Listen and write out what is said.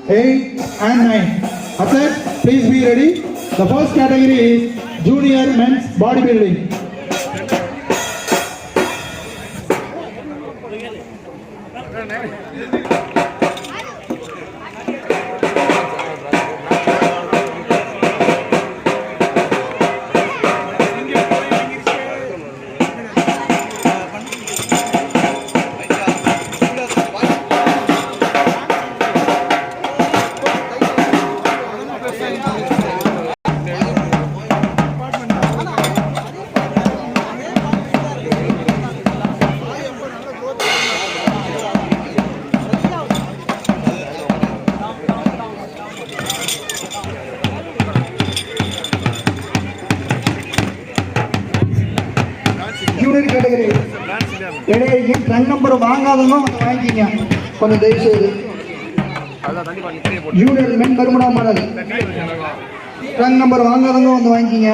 8 and 9. Athletes, please be ready. The first category is Junior Men's Bodybuilding. Junior category. Trunk number வாங்காதவங்க வாங்கிக்கங்க கொஞ்சம் தயவு செய்து. Junior men கருமடா model. Trunk number வாங்காதவங்க வந்து வாங்கிக்கங்க.